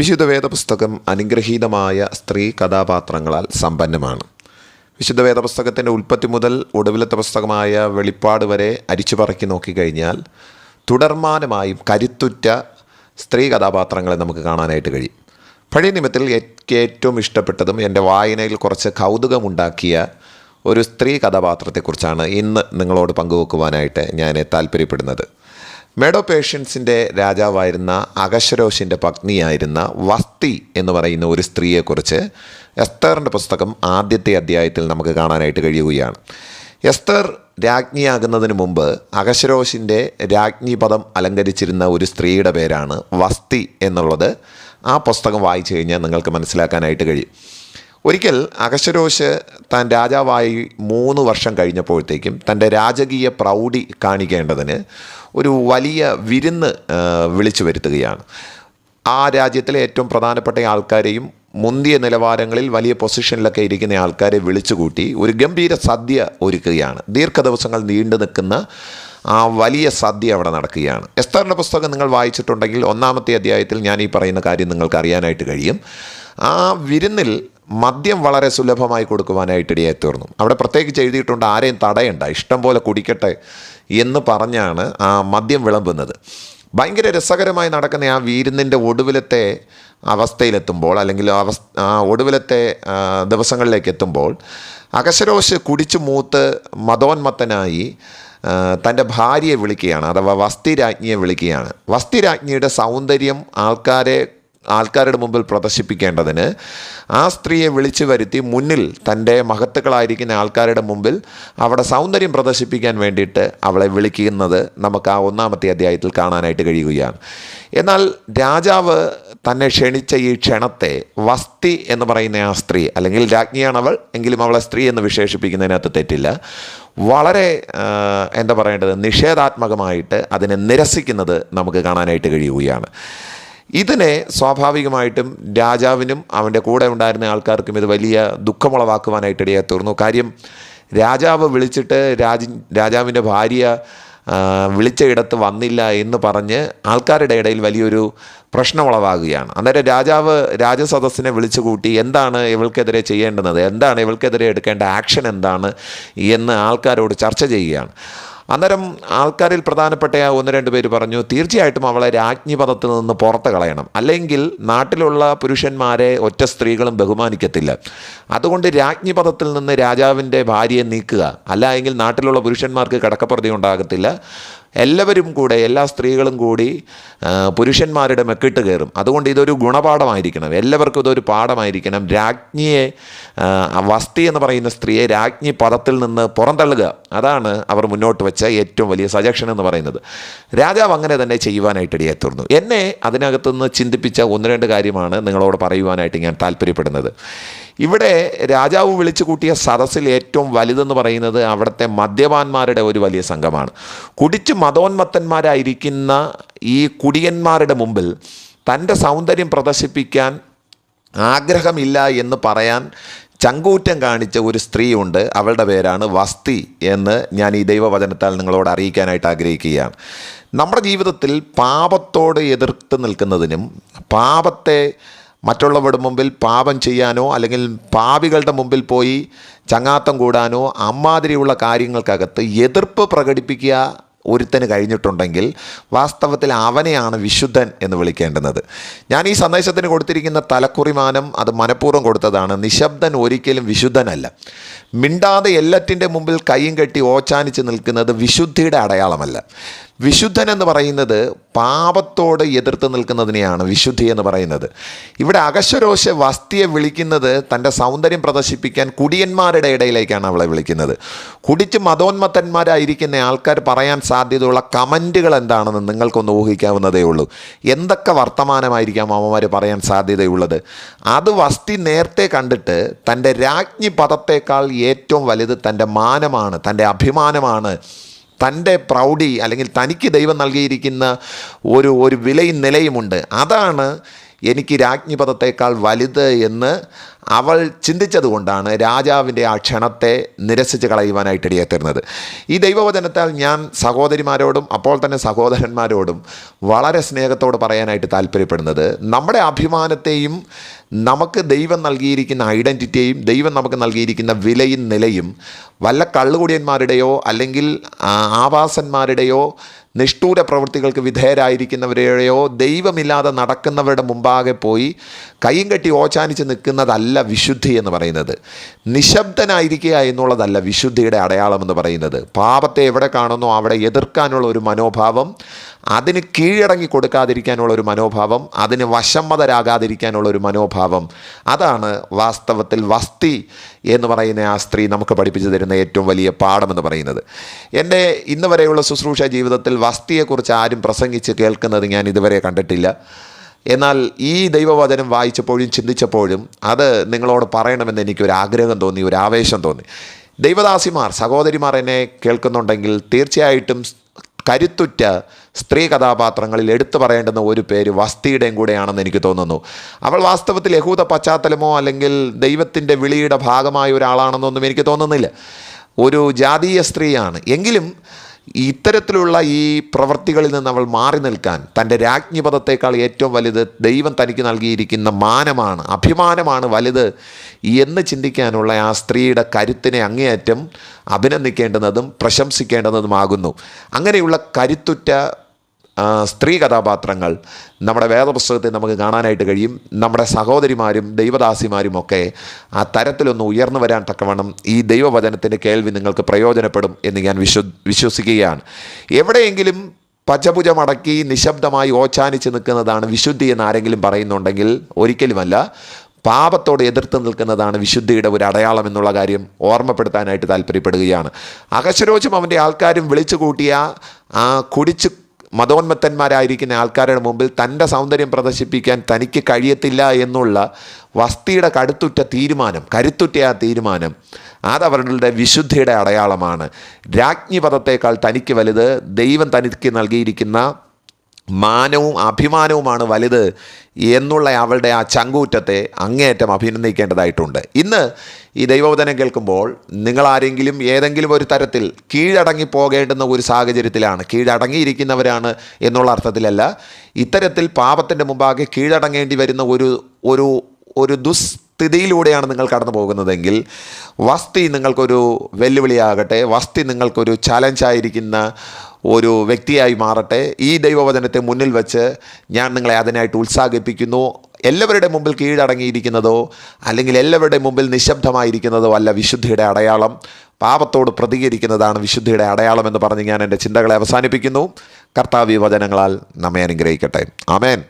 വിശുദ്ധ വേദപുസ്തകം അനുഗ്രഹീതമായ സ്ത്രീ കഥാപാത്രങ്ങളാൽ സമ്പന്നമാണ്. വിശുദ്ധ വേദപുസ്തകത്തിൻ്റെ ഉൽപ്പത്തി മുതൽ ഒടുവിലത്തെ പുസ്തകമായ വെളിപ്പാട് വരെ അരിച്ചുപറക്കി നോക്കിക്കഴിഞ്ഞാൽ തുടർമാനമായും കരുത്തുറ്റ സ്ത്രീ കഥാപാത്രങ്ങളെ നമുക്ക് കാണാനായിട്ട് കഴിയും. പഴയ നിയമത്തിൽ ഏറ്റവും ഇഷ്ടപ്പെട്ടതും എൻ്റെ വായനയിൽ കുറച്ച് കൗതുകമുണ്ടാക്കിയ ഒരു സ്ത്രീ കഥാപാത്രത്തെക്കുറിച്ചാണ് ഇന്ന് നിങ്ങളോട് പങ്കുവെക്കുവാനായിട്ട് ഞാൻ താല്പര്യപ്പെടുന്നത്. മേഡോ പേർഷ്യൻസിൻ്റെ രാജാവായിരുന്ന അഹശ്വേരോശിൻ്റെ പത്നിയായിരുന്ന വസ്തി എന്ന് പറയുന്ന ഒരു സ്ത്രീയെക്കുറിച്ച് എസ്തറിൻ്റെ പുസ്തകം ആദ്യത്തെ അധ്യായത്തിൽ നമുക്ക് കാണാനായിട്ട് കഴിയുകയാണ്. എസ്തർ രാജ്ഞിയാകുന്നതിന് മുമ്പ് അഹശ്വേരോശിൻ്റെ രാജ്ഞി പദം അലങ്കരിച്ചിരുന്ന ഒരു സ്ത്രീയുടെ പേരാണ് വസ്തി എന്നുള്ളത്. ആ പുസ്തകം വായിച്ചു കഴിഞ്ഞാൽ നിങ്ങൾക്ക് മനസ്സിലാക്കാനായിട്ട് കഴിയും. ഒരിക്കൽ അഹശ്വേരോശ് താൻ രാജാവായി 3 വർഷം കഴിഞ്ഞപ്പോഴത്തേക്കും തൻ്റെ രാജകീയ പ്രൗഢി കാണിക്കേണ്ടതിന് ഒരു വലിയ വിരുന്ന് വിളിച്ചു വരുത്തുകയാണ്. ആ രാജ്യത്തിലെ ഏറ്റവും പ്രധാനപ്പെട്ട ആൾക്കാരെയും മുന്തിയ നിലവാരങ്ങളിൽ വലിയ പൊസിഷനിലൊക്കെ ഇരിക്കുന്ന ആൾക്കാരെ വിളിച്ചുകൂട്ടി ഒരു ഗംഭീര സദ്യ ഒരുക്കുകയാണ്. ദീർഘദിവസങ്ങൾ നീണ്ടു നിൽക്കുന്ന ആ വലിയ സദ്യ അവിടെ നടക്കുകയാണ്. എസ്തറിൻ്റെ പുസ്തകം നിങ്ങൾ വായിച്ചിട്ടുണ്ടെങ്കിൽ 1-ാമത്തെ അധ്യായത്തിൽ ഞാൻ ഈ പറയുന്ന കാര്യം നിങ്ങൾക്ക് അറിയാനായിട്ട് കഴിയും. ആ വിരുന്നിൽ മദ്യം വളരെ സുലഭമായി കൊടുക്കുവാനായിട്ട് ഇടയായി തീർന്നു. അവിടെ പ്രത്യേകിച്ച് എഴുതിയിട്ടുണ്ട്, ആരെയും തടയണ്ട, ഇഷ്ടം പോലെ കുടിക്കട്ടെ എന്ന് പറഞ്ഞാണ് ആ മദ്യം വിളമ്പുന്നത്. ഭയങ്കര രസകരമായി നടക്കുന്ന ആ വിരുന്നിൻ്റെ ഒടുവിലത്തെ അവസ്ഥയിലെത്തുമ്പോൾ, അല്ലെങ്കിൽ ഒടുവിലത്തെ ദിവസങ്ങളിലേക്ക് എത്തുമ്പോൾ അഹശ്വേരോശ് കുടിച്ചു മൂത്ത് മതോന്മത്തനായി തൻ്റെ ഭാര്യയെ വിളിക്കുകയാണ്, അഥവാ വസ്തി രാജ്ഞിയെ വിളിക്കുകയാണ്. വസ്തി രാജ്ഞിയുടെ സൗന്ദര്യം ആൾക്കാരുടെ മുമ്പിൽ പ്രദർശിപ്പിക്കേണ്ടതിന് ആ സ്ത്രീയെ വിളിച്ചു വരുത്തി മുന്നിൽ തൻ്റെ മഹത്തുക്കളായിരിക്കുന്ന ആൾക്കാരുടെ മുമ്പിൽ അവിടെ സൗന്ദര്യം പ്രദർശിപ്പിക്കാൻ വേണ്ടിയിട്ട് അവളെ വിളിക്കുന്നത് നമുക്ക് ആ 1-ാമത്തെ അധ്യായത്തിൽ കാണാനായിട്ട് കഴിയുകയാണ്. എന്നാൽ രാജാവ് തന്നെ ക്ഷണിച്ച ഈ ക്ഷണത്തെ വസ്തി എന്ന് പറയുന്ന ആ സ്ത്രീ, അല്ലെങ്കിൽ രാജ്ഞിയാണവൾ എങ്കിലും അവളെ സ്ത്രീ എന്ന് വിശേഷിപ്പിക്കുന്നതിനകത്ത് തെറ്റില്ല, വളരെ നിഷേധാത്മകമായിട്ട് അതിനെ നിരസിക്കുന്നത് നമുക്ക് കാണാനായിട്ട് കഴിയുകയാണ്. ഇതിനെ സ്വാഭാവികമായിട്ടും രാജാവിനും അവൻ്റെ കൂടെ ഉണ്ടായിരുന്ന ആൾക്കാർക്കും ഇത് വലിയ ദുഃഖമുളവാക്കുവാനായിട്ട് ഇടയായി തീർന്നു. കാര്യം രാജാവ് വിളിച്ചിട്ട് രാജാവിൻ്റെ ഭാര്യ വിളിച്ച ഇടത്ത് വന്നില്ല എന്ന് പറഞ്ഞ് ആൾക്കാരുടെ ഇടയിൽ വലിയൊരു പ്രശ്നമുളവാകുകയാണ്. അന്നേരം രാജാവ് രാജസദസ്സിനെ വിളിച്ചു കൂട്ടി എന്താണ് ഇവൾക്കെതിരെ ചെയ്യേണ്ടുന്നത്, എന്താണ് ഇവൾക്കെതിരെ എടുക്കേണ്ട ആക്ഷൻ എന്താണ് എന്ന് ആൾക്കാരോട് ചർച്ച ചെയ്യുകയാണ്. അന്നേരം ആൾക്കാരിൽ പ്രധാനപ്പെട്ട 1-2 പേര് പറഞ്ഞു, തീർച്ചയായിട്ടും അവളെ രാജ്ഞി പദത്തിൽ നിന്ന് പുറത്ത് കളയണം, അല്ലെങ്കിൽ നാട്ടിലുള്ള പുരുഷന്മാരെ ഒറ്റ സ്ത്രീകളും ബഹുമാനിക്കത്തില്ല. അതുകൊണ്ട് രാജ്ഞി പദത്തിൽ നിന്ന് രാജാവിൻ്റെ ഭാര്യയെ നീക്കുക, അല്ല എങ്കിൽ നാട്ടിലുള്ള പുരുഷന്മാർക്ക് കിടക്കപ്പുറതി ഉണ്ടാകത്തില്ല. എല്ലാ സ്ത്രീകളും കൂടി പുരുഷന്മാരുടെ മെക്കിട്ട് കയറും. അതുകൊണ്ട് ഇതൊരു ഗുണപാഠമായിരിക്കണം, എല്ലാവർക്കും ഇതൊരു പാഠമായിരിക്കണം. രാജ്ഞിയെ, വസ്തി എന്ന് പറയുന്ന സ്ത്രീയെ രാജ്ഞി പദത്തിൽ നിന്ന് പുറന്തള്ളുക, അതാണ് അവർ മുന്നോട്ട് വെച്ച ഏറ്റവും വലിയ സജഷൻ എന്ന് പറയുന്നത്. രാജാവ് അങ്ങനെ തന്നെ ചെയ്യുവാനായിട്ട് ഇടയായി തീർന്നു. എന്നെ അതിനകത്തുനിന്ന് ചിന്തിപ്പിച്ച 1-2 കാര്യമാണ് നിങ്ങളോട് പറയുവാനായിട്ട് ഞാൻ താല്പര്യപ്പെടുന്നത്. ഇവിടെ രാജാവ് വിളിച്ചു കൂട്ടിയ സദസ്സിൽ ഏറ്റവും വലുതെന്ന് പറയുന്നത് അവിടുത്തെ മദ്യപാന്മാരുടെ ഒരു വലിയ സംഘമാണ്. കുടിച്ച് മതോന്മത്തന്മാരായിരിക്കുന്ന ഈ കുടിയന്മാരുടെ മുമ്പിൽ തൻ്റെ സൗന്ദര്യം പ്രദർശിപ്പിക്കാൻ ആഗ്രഹമില്ല എന്ന് പറയാൻ ചങ്കൂറ്റം കാണിച്ച ഒരു സ്ത്രീയുണ്ട്. അവളുടെ പേരാണ് വസ്തി എന്ന് ഞാൻ ഈ ദൈവവചനത്താൽ നിങ്ങളോട് അറിയിക്കാനായിട്ട് ആഗ്രഹിക്കുകയാണ്. നമ്മുടെ ജീവിതത്തിൽ പാപത്തോട് എതിർത്ത് നിൽക്കുന്നതിനും പാപത്തെ മറ്റുള്ളവരുടെ മുമ്പിൽ പാപം ചെയ്യാനോ അല്ലെങ്കിൽ പാപികളുടെ മുമ്പിൽ പോയി ചങ്ങാത്തം കൂടാനോ അമ്മാതിരിയുള്ള കാര്യങ്ങൾക്കകത്ത് എതിർപ്പ് പ്രകടിപ്പിക്കുക ഒരുത്തന് കഴിഞ്ഞിട്ടുണ്ടെങ്കിൽ വാസ്തവത്തിൽ അവനെയാണ് വിശുദ്ധൻ എന്ന് വിളിക്കേണ്ടുന്നത്. ഞാൻ ഈ സന്ദേശത്തിന് കൊടുത്തിരിക്കുന്ന തലക്കുറിമാനം അത് മനഃപൂർവ്വം കൊടുത്തതാണ്. നിശബ്ദൻ ഒരിക്കലും വിശുദ്ധനല്ല. മിണ്ടാതെ എല്ലാറ്റിൻ്റെ മുമ്പിൽ കൈയും കെട്ടി ഓച്ചാനിച്ച് നിൽക്കുന്നത് വിശുദ്ധിയുടെ അടയാളമല്ല. വിശുദ്ധൻ എന്ന് പറയുന്നത് പാപത്തോട് എതിർത്ത് നിൽക്കുന്നതിനെയാണ് വിശുദ്ധി എന്ന് പറയുന്നത്. ഇവിടെ അഹശ്വേരോശ് വസ്തിയെ വിളിക്കുന്നത് തൻ്റെ സൗന്ദര്യം പ്രദർശിപ്പിക്കാൻ കുടിയന്മാരുടെ ഇടയിലേക്കാണ് അവളെ വിളിക്കുന്നത്. കുടിച്ച് മതോന്മത്തന്മാരായിരിക്കുന്ന ആൾക്കാർ പറയാൻ സാധ്യതയുള്ള കമൻറ്റുകൾ എന്താണെന്ന് നിങ്ങൾക്കൊന്ന് ഊഹിക്കാവുന്നതേ ഉള്ളൂ. എന്തൊക്കെ വർത്തമാനമായിരിക്കാം അവന്മാർ പറയാൻ സാധ്യതയുള്ളത്. അത് വസ്തി നേരത്തെ കണ്ടിട്ട് തൻ്റെ രാജ്ഞി പദത്തേക്കാൾ ഏറ്റവും വലുത് തൻ്റെ മാനമാണ്, തൻ്റെ അഭിമാനമാണ്, തൻ്റെ പ്രൗഢി അല്ലെങ്കിൽ തനിക്ക് ദൈവം നൽകിയിരിക്കുന്ന ഒരു വിലയും നിലയുമുണ്ട്. അതാണ് എനിക്ക് രാജ്ഞിപദത്തേക്കാൾ വലുത് എന്ന് അവൾ ചിന്തിച്ചതുകൊണ്ടാണ് രാജാവിൻ്റെ ആ ക്ഷണത്തെ നിരസിച്ച് കളയുവാനായിട്ട് ഇടയായിത്തീർന്നത്. ഈ ദൈവവചനത്താൽ ഞാൻ സഹോദരിമാരോടും അപ്പോൾ തന്നെ സഹോദരന്മാരോടും വളരെ സ്നേഹത്തോട് പറയാനായിട്ട് താല്പര്യപ്പെടുന്നത്, നമ്മുടെ അഭിമാനത്തെയും നമുക്ക് ദൈവം നൽകിയിരിക്കുന്ന ഐഡൻറ്റിറ്റിയെയും ദൈവം നമുക്ക് നൽകിയിരിക്കുന്ന വിലയും നിലയും വല്ല കള്ളുകുടിയന്മാരുടെയോ അല്ലെങ്കിൽ ആവാസന്മാരുടെയോ നിഷ്ഠൂര പ്രവൃത്തികൾക്ക് വിധേയരായിരിക്കുന്നവരെയോ ദൈവമില്ലാതെ നടക്കുന്നവരുടെ മുമ്പാകെ പോയി കയ്യും കെട്ടി ഓച്ചാനിച്ച് നിൽക്കുന്നതല്ല വിശുദ്ധി എന്ന് പറയുന്നത്. നിശബ്ദനായിരിക്കുക എന്നുള്ളതല്ല വിശുദ്ധിയുടെ അടയാളം എന്ന് പറയുന്നത്. പാപത്തെ എവിടെ കാണുന്നോ അവിടെ എതിർക്കാനുള്ള ഒരു മനോഭാവം, അതിന് കീഴടങ്ങി കൊടുക്കാതിരിക്കാനുള്ള ഒരു മനോഭാവം, അതിന് വശമ്മതരാകാതിരിക്കാനുള്ള ഒരു മനോഭാവം, അതാണ് വാസ്തവത്തിൽ വസ്തി എന്ന് പറയുന്ന ആ സ്ത്രീ നമുക്ക് പഠിപ്പിച്ചു തരുന്ന ഏറ്റവും വലിയ പാഠമെന്ന് പറയുന്നത്. എൻ്റെ ഇന്ന് വരെയുള്ള ശുശ്രൂഷ ജീവിതത്തിൽ വസ്തിയെക്കുറിച്ച് ആരും പ്രസംഗിച്ച് കേൾക്കുന്നത് ഞാൻ ഇതുവരെ കണ്ടിട്ടില്ല. എന്നാൽ ഈ ദൈവവചനം വായിച്ചപ്പോഴും ചിന്തിച്ചപ്പോഴും അത് നിങ്ങളോട് പറയണമെന്ന് എനിക്കൊരു ആഗ്രഹം തോന്നി, ഒരു ആവേശം തോന്നി. ദൈവദാസിമാർ, സഹോദരിമാർ എന്നെ കേൾക്കുന്നുണ്ടെങ്കിൽ തീർച്ചയായിട്ടും കരുത്തുറ്റ സ്ത്രീ കഥാപാത്രങ്ങളിൽ എടുത്തു പറയേണ്ടുന്ന ഒരു പേര് വസ്തിയുടെയും കൂടെയാണെന്ന് എനിക്ക് തോന്നുന്നു. അവൾ വാസ്തവത്തിൽ യഹൂദ പശ്ചാത്തലമോ അല്ലെങ്കിൽ ദൈവത്തിൻ്റെ വിളിയുടെ ഭാഗമായ ഒരാളാണെന്നൊന്നും എനിക്ക് തോന്നുന്നില്ല. ഒരു ജാതീയ സ്ത്രീയാണ്. എങ്കിലും ഇത്തരത്തിലുള്ള ഈ പ്രവൃത്തികളിൽ നിന്ന് അവൾ മാറി നിൽക്കാൻ തൻ്റെ രാജ്ഞിപദത്തേക്കാൾ ഏറ്റവും വലുത് ദൈവം തനിക്ക് നൽകിയിരിക്കുന്ന മാനമാണ്, അഭിമാനമാണ് വലുത് എന്ന് ചിന്തിക്കാനുള്ള ആ സ്ത്രീയുടെ കരുത്തിനെ അങ്ങേയറ്റം അഭിനന്ദിക്കേണ്ടുന്നതും പ്രശംസിക്കേണ്ടുന്നതുമാകുന്നു. അങ്ങനെയുള്ള കരുത്തുറ്റ സ്ത്രീ കഥാപാത്രങ്ങൾ നമ്മുടെ വേദപുസ്തകത്തിൽ നമുക്ക് കാണാനായിട്ട് കഴിയും. നമ്മുടെ സഹോദരിമാരും ദൈവദാസിമാരും ഒക്കെ ആ തരത്തിലൊന്ന് ഉയർന്നു വരാൻ തക്കവണ്ണം ഈ ദൈവവചനത്തിൻ്റെ കേൾവി നിങ്ങൾക്ക് പ്രയോജനപ്പെടും എന്ന് ഞാൻ വിശ്വസിക്കുകയാണ്. എവിടെയെങ്കിലും പച്ചഭുജമടക്കി നിശബ്ദമായി ഓച്ചാനിച്ച് നിൽക്കുന്നതാണ് വിശുദ്ധി എന്ന് ആരെങ്കിലും പറയുന്നുണ്ടെങ്കിൽ ഒരിക്കലുമല്ല. പാപത്തോട് എതിർത്ത് നിൽക്കുന്നതാണ് വിശുദ്ധിയുടെ ഒരു അടയാളം എന്നുള്ള കാര്യം ഓർമ്മപ്പെടുത്താനായിട്ട് താല്പര്യപ്പെടുകയാണ്. അഹശ്വേരോശും അവൻ്റെ ആൾക്കാരും വിളിച്ചു കൂട്ടിയ ആ കുടിച്ച് മതോന്മത്തന്മാരായിരിക്കുന്ന ആൾക്കാരുടെ മുമ്പിൽ തൻ്റെ സൗന്ദര്യം പ്രദർശിപ്പിക്കാൻ തനിക്ക് കഴിയത്തില്ല എന്നുള്ള വസ്തിയുടെ കരുത്തുറ്റ ആ തീരുമാനം അതവരുടെ വിശുദ്ധിയുടെ അടയാളമാണ്. രാജ്ഞിപദത്തേക്കാൾ തനിക്ക് വലുത് ദൈവം തനിക്ക് നൽകിയിരിക്കുന്ന മാനവും അഭിമാനവുമാണ് വലുത് എന്നുള്ള അവളുടെ ആ ചങ്കൂറ്റത്തെ അങ്ങേയറ്റം അഭിനന്ദിക്കേണ്ടതായിട്ടുണ്ട്. ഇന്ന് ഈ ദൈവവചനം കേൾക്കുമ്പോൾ നിങ്ങളാരെങ്കിലും ഏതെങ്കിലും ഒരു തരത്തിൽ കീഴടങ്ങി പോകേണ്ടുന്ന ഒരു സാഹചര്യത്തിലാണ്, കീഴടങ്ങിയിരിക്കുന്നവരാണ് എന്നുള്ള അർത്ഥത്തിലല്ല, ഇത്തരത്തിൽ പാപത്തിൻ്റെ മുമ്പാകെ കീഴടങ്ങേണ്ടി വരുന്ന ഒരു ദുസ്ഥിതിയിലൂടെയാണ് നിങ്ങൾ കടന്നു പോകുന്നതെങ്കിൽ വസ്തി നിങ്ങൾക്കൊരു വെല്ലുവിളിയാകട്ടെ, വസ്തി നിങ്ങൾക്കൊരു ചലഞ്ചായിരിക്കുന്ന ഒരു വ്യക്തിയായി മാറട്ടെ. ഈ ദൈവവചനത്തെ മുന്നിൽ വെച്ച് ഞാൻ നിങ്ങളെ അതിനായിട്ട് ഉത്സാഹിപ്പിക്കുന്നു. എല്ലാവരുടെ മുമ്പിൽ കീഴടങ്ങിയിരിക്കുന്നതോ അല്ലെങ്കിൽ എല്ലാവരുടെ മുമ്പിൽ നിശബ്ദമായിരിക്കുന്നതോ അല്ല വിശുദ്ധിയുടെ അടയാളം. പാപത്തോട് പ്രതികരിക്കുന്നതാണ് വിശുദ്ധിയുടെ അടയാളം എന്ന് പറഞ്ഞ് ഞാൻ എൻ്റെ ചിന്തകളെ അവസാനിപ്പിക്കുന്നു. കർത്താവ് ഈ വചനങ്ങളാൽ നമ്മെ അനുഗ്രഹിക്കട്ടെ. ആമേൻ.